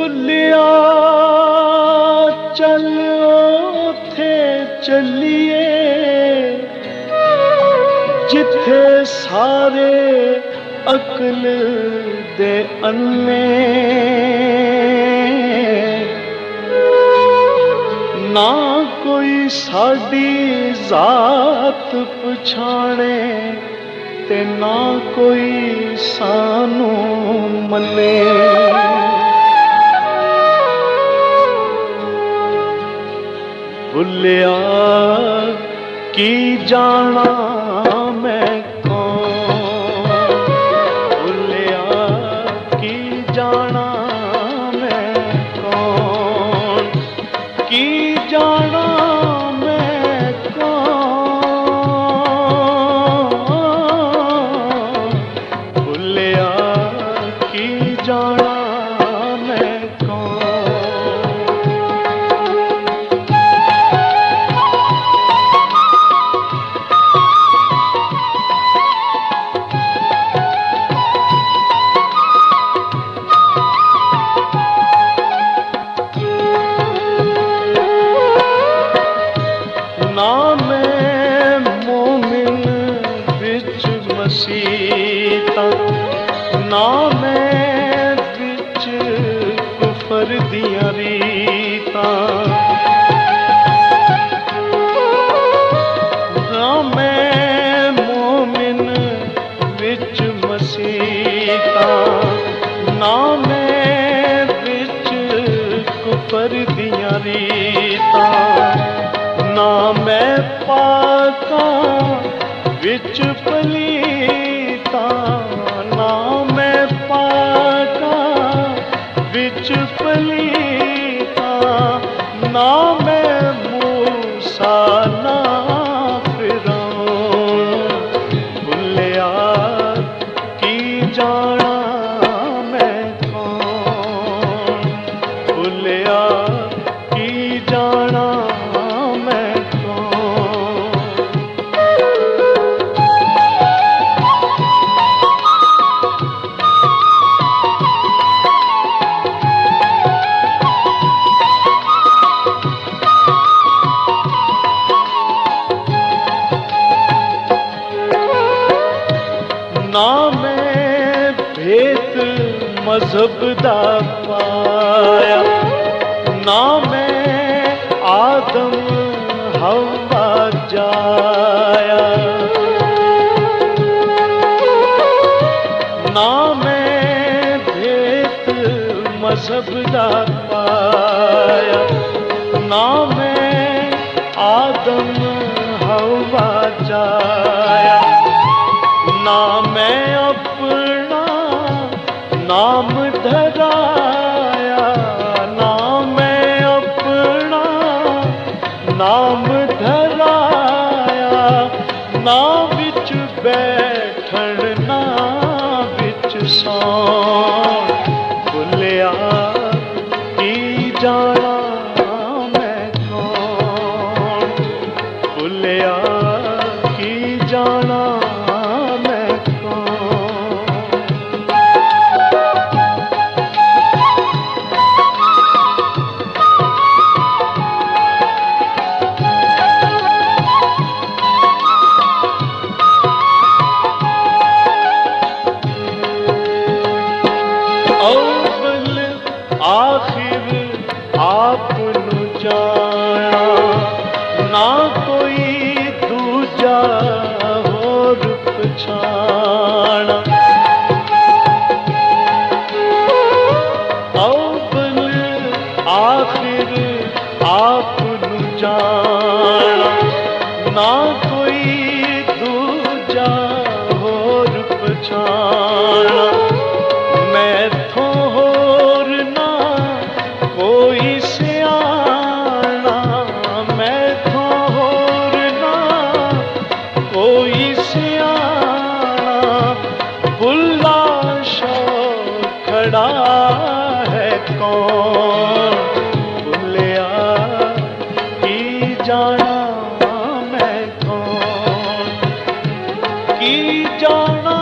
भुलिया चल ओथे चलिए जिथे सारे अकल दे अन्ने ना कोई साडी जात पछाणे ते ना कोई सानू मने। भुलिया की जाना मैं कौन, भुलिया की जाना मैं कौन, की जाना मैं कौन, भुलिया की जाना मैं कौन। ना मैं मोमिन बिच मसीता, ना मैं बिच कुफर दियां रीतां, ना मैं मोमिन बिच मसीता, ना मैं बिच कुफर दियां रीतां, ना मैं पाका विच पलीता, ना मैं पाका विच पलीता, ना मैं मूसा ना फिरौन, भुलिया की जाना मैं कौन, भुलिया की जाना ना मैं भेद मजहब दा पाया, ना मैं आदम हवा जाया, ना मैं भेद मजहब दा पाया, ना मैं आदम हवा जाया, ना मैं अपना नाम धराया, ना मैं अपना नाम धराया, ना बिच बैठन ना बिच सौन, भुलिया की जाना मैं कौन, भुलिया की जाना अव्वल आखिर आपनु जाना, ना कोई दूजा होर पछाना, अव्वल आखिर आपनु जाना, ना कोई दूजा होर पछाना, मैथों होर ना कोई सियाना, मैथों होर ना कोई सियाना, बुल्ला शौक खड़ा है कौन, भुलिया की जाना मैं कौन, की जाना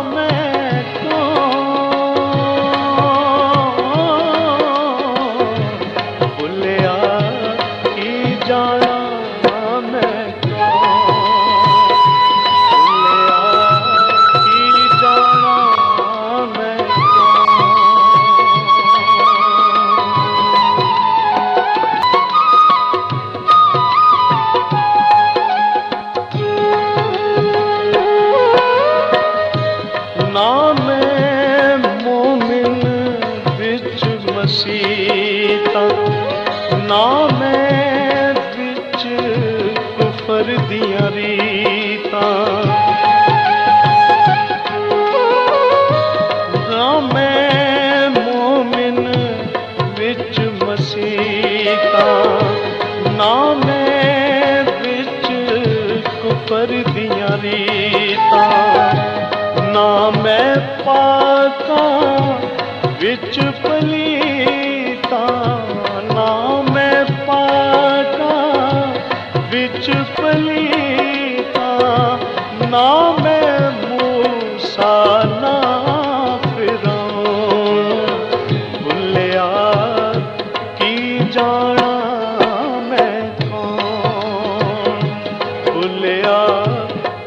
मैं कौन, रीतां ना मैं मोमिन विच मसीतां ना मैं विच कुफर दियां रीतां ना मैं पाकां विच पलीतां ना मैं पाकां विच पलीतां ना मैं मूसा ना फिरौन भुलिया की जाना मैं कौन भुलिया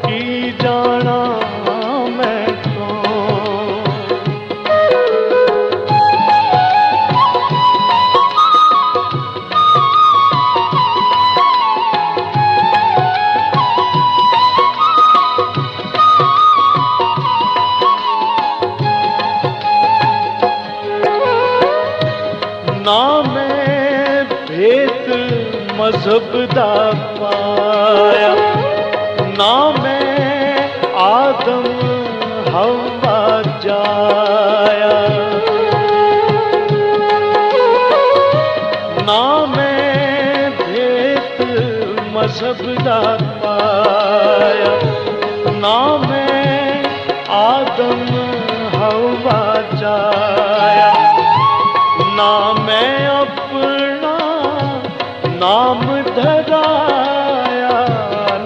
की जाना मैं कौन। ना मैं भेद मजहब दा पाया ना मैं आदम हवा जाया ना मैं भेद मजहब दा पाया ना मैं आदम हवा जाया ना मैं अपना नाम धराया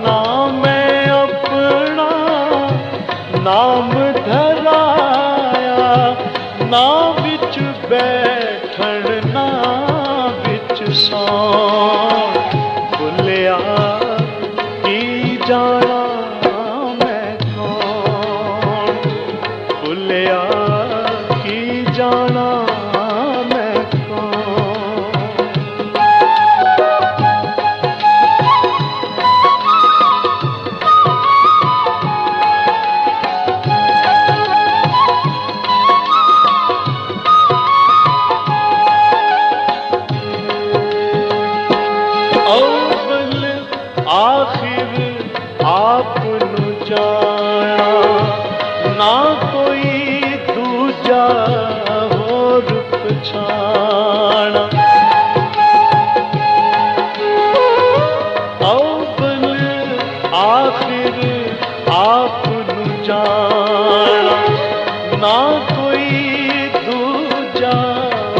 ना मैं अपना नाम धराया ना विच बैठण ना विच सौण भुलिया की जाना मैं कौन भुलिया की जाना मैं कौन। अव्वल आखिर आपनु जाना ना कोई दूजा होर पछाना अव्वल आखिर आपनु जाना ना कोई दूजा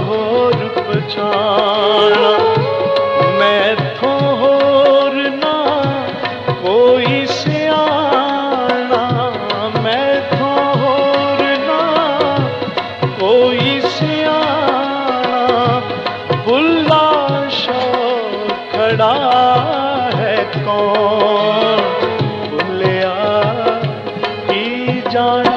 होर पछाना मैथों होर ना कोई सियाना मैथों होर ना कोई सियाना बुल्ला शो खड़ा है कौन भुलिया की जाना